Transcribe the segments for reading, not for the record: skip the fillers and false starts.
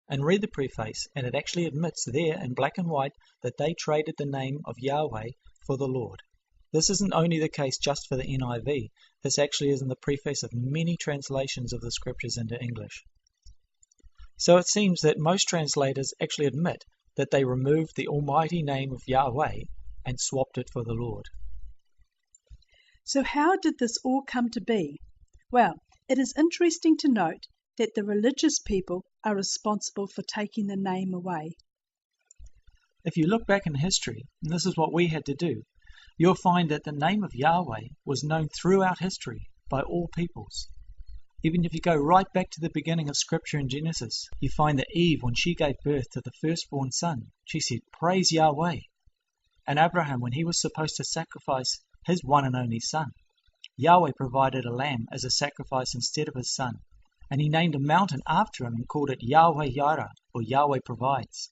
and read the preface, and it actually admits there in black and white that they traded the name of Yahweh for the Lord. This isn't only the case just for the NIV, this actually is in the preface of many translations of the scriptures into English. So it seems that most translators actually admit that they removed the almighty name of Yahweh and swapped it for the Lord. So how did this all come to be? Well, it is interesting to note that the religious people are responsible for taking the name away. If you look back in history, and this is what we had to do, you'll find that the name of Yahweh was known throughout history by all peoples. Even if you go right back to the beginning of Scripture in Genesis, you find that Eve, when she gave birth to the firstborn son, she said, "Praise Yahweh." And Abraham, when he was supposed to sacrifice his one and only son, Yahweh provided a lamb as a sacrifice instead of his son. And he named a mountain after him and called it Yahweh Yireh, or Yahweh Provides.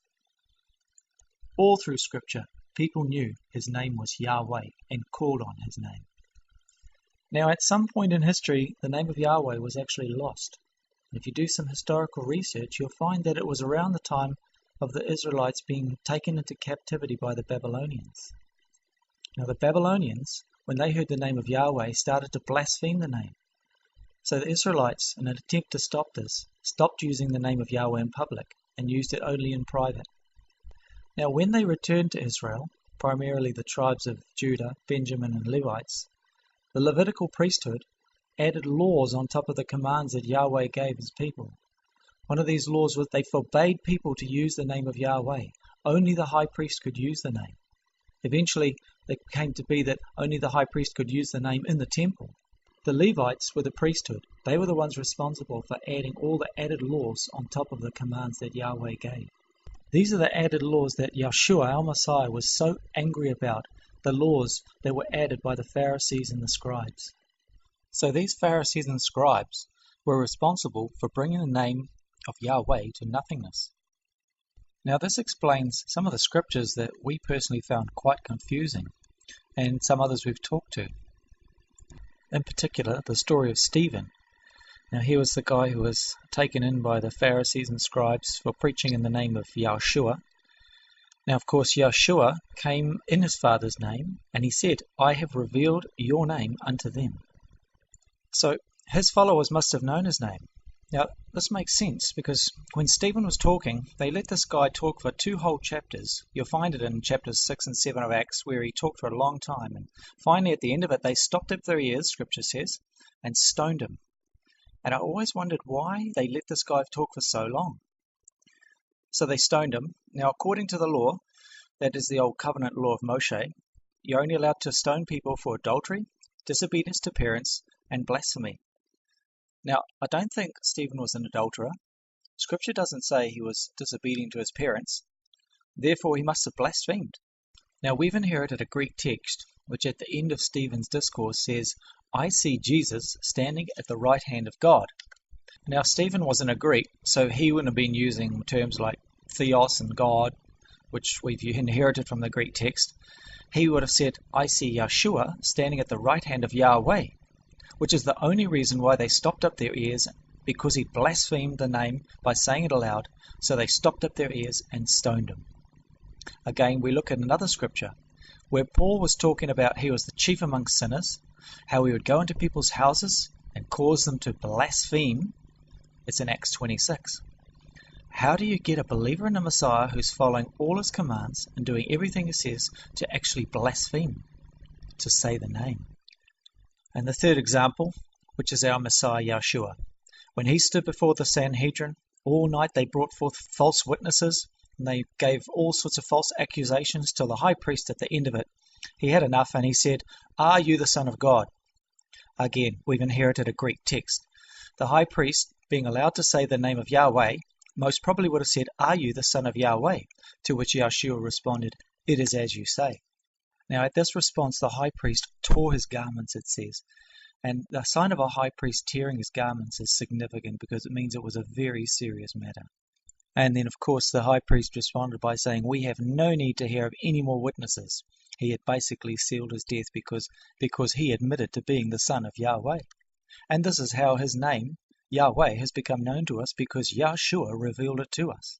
All through Scripture, people knew his name was Yahweh and called on his name. Now, at some point in history, the name of Yahweh was actually lost. If you do some historical research, you'll find that it was around the time of the Israelites being taken into captivity by the Babylonians. Now, the Babylonians, when they heard the name of Yahweh, started to blaspheme the name. So the Israelites, in an attempt to stop this, stopped using the name of Yahweh in public and used it only in private. Now, when they returned to Israel, primarily the tribes of Judah, Benjamin, and Levites, the Levitical priesthood added laws on top of the commands that Yahweh gave his people. One of these laws was they forbade people to use the name of Yahweh. Only the high priest could use the name. Eventually, it came to be that only the high priest could use the name in the temple. The Levites were the priesthood. They were the ones responsible for adding all the added laws on top of the commands that Yahweh gave. These are the added laws that Yeshua, our Messiah, was so angry about, the laws that were added by the Pharisees and the scribes. So these Pharisees and scribes were responsible for bringing the name of Yahweh to nothingness. Now this explains some of the scriptures that we personally found quite confusing, and some others we've talked to. In particular, the story of Stephen. Now he was the guy who was taken in by the Pharisees and scribes for preaching in the name of Yeshua. Now, of course, Yeshua came in his Father's name, and he said, "I have revealed your name unto them." So his followers must have known his name. Now, this makes sense, because when Stephen was talking, they let this guy talk for 2 whole chapters. You'll find it in chapters 6 and 7 of Acts, where he talked for a long time. And finally, at the end of it, they stopped up their ears, Scripture says, and stoned him. And I always wondered why they let this guy talk for so long. So they stoned him. Now, according to the law, that is the old covenant law of Moshe, you're only allowed to stone people for adultery, disobedience to parents, and blasphemy. Now, I don't think Stephen was an adulterer. Scripture doesn't say he was disobedient to his parents. Therefore, he must have blasphemed. Now, we've inherited a Greek text, which at the end of Stephen's discourse says, "I see Jesus standing at the right hand of God." Now, Stephen wasn't a Greek, so he wouldn't have been using terms like theos and God, which we've inherited from the Greek text. He would have said, "I see Yeshua standing at the right hand of Yahweh," which is the only reason why they stopped up their ears, because he blasphemed the name by saying it aloud, so they stopped up their ears and stoned him. Again, we look at another scripture, where Paul was talking about he was the chief among sinners, how he would go into people's houses and cause them to blaspheme. It's in Acts 26. How do you get a believer in the Messiah who's following all his commands and doing everything he says to actually blaspheme, to say the name? And the third example, which is our Messiah Yeshua. When he stood before the Sanhedrin, all night they brought forth false witnesses, and they gave all sorts of false accusations till the high priest at the end of it, he had enough and he said, "Are you the Son of God?" Again, we've inherited a Greek text. The high priest, being allowed to say the name of Yahweh, most probably would have said, "Are you the Son of Yahweh?" To which Yeshua responded, "It is as you say." Now at this response the high priest tore his garments, it says. And the sign of a high priest tearing his garments is significant because it means it was a very serious matter. And then of course the high priest responded by saying, "We have no need to hear of any more witnesses." He had basically sealed his death because he admitted to being the Son of Yahweh. And this is how his name Yahweh has become known to us because Yahshua revealed it to us.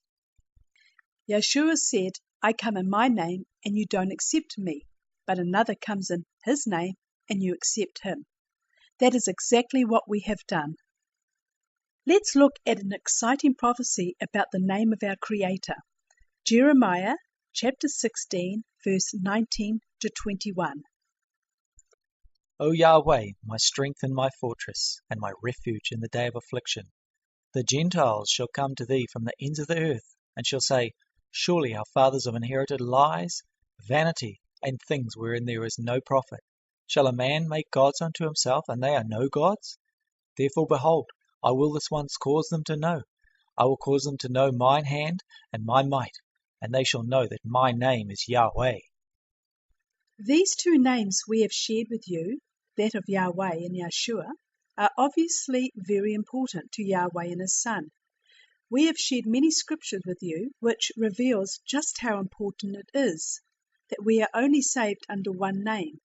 Yeshua said, I come in my name and you don't accept me, but another comes in his name and you accept him. That is exactly what we have done. Let's look at an exciting prophecy about the name of our Creator. Jeremiah chapter 16, verse 19 to 21. O Yahweh, my strength and my fortress, and my refuge in the day of affliction. The Gentiles shall come to thee from the ends of the earth, and shall say, Surely our fathers have inherited lies, vanity, and things wherein there is no profit. Shall a man make gods unto himself, and they are no gods? Therefore, behold, I will this once cause them to know. I will cause them to know mine hand and my might, and they shall know that my name is Yahweh. These two names we have shared with you, that of Yahweh and Yeshua, are obviously very important to Yahweh and His Son. We have shared many scriptures with you which reveals just how important it is that we are only saved under one name.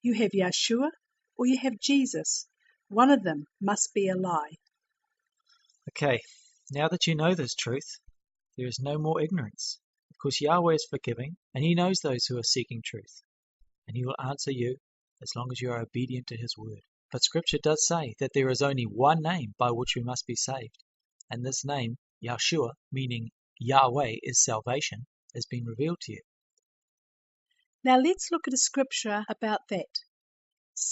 You have Yeshua or you have Jesus. One of them must be a lie. Okay, now that you know this truth, there is no more ignorance, because Yahweh is forgiving, and He knows those who are seeking truth, and He will answer you as long as you are obedient to His word. But Scripture does say that there is only one name by which we must be saved, and this name, Yahshua, meaning Yahweh is salvation, has been revealed to you. Now let's look at a scripture about that.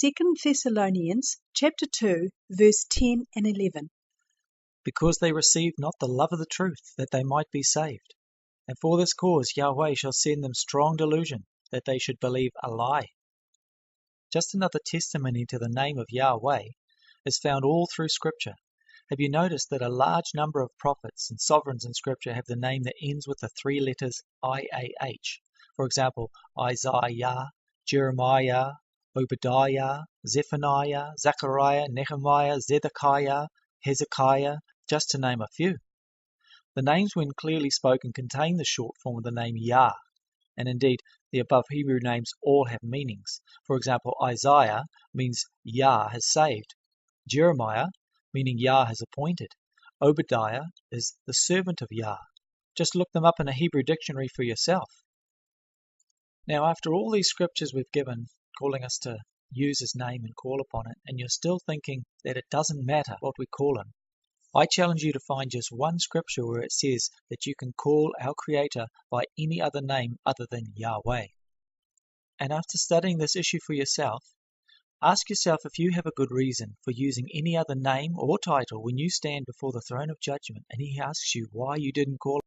2 Thessalonians chapter 2, verse 10 and 11. Because they received not the love of the truth, that they might be saved. And for this cause Yahweh shall send them strong delusion, that they should believe a lie. Just another testimony to the name of Yahweh is found all through Scripture. Have you noticed that a large number of prophets and sovereigns in Scripture have the name that ends with the three letters IAH? For example, Isaiah, Jeremiah, Obadiah, Zephaniah, Zechariah, Nehemiah, Zedekiah, Hezekiah, just to name a few. The names, when clearly spoken, contain the short form of the name Yah, and indeed the above Hebrew names all have meanings. For example, Isaiah means Yah has saved. Jeremiah, meaning Yah has appointed. Obadiah is the servant of Yah. Just look them up in a Hebrew dictionary for yourself. Now, after all these scriptures we've given, calling us to use His name and call upon it, and you're still thinking that it doesn't matter what we call Him, I challenge you to find just one scripture where it says that you can call our Creator by any other name other than Yahweh. And after studying this issue for yourself, ask yourself if you have a good reason for using any other name or title when you stand before the throne of judgment and He asks you why you didn't call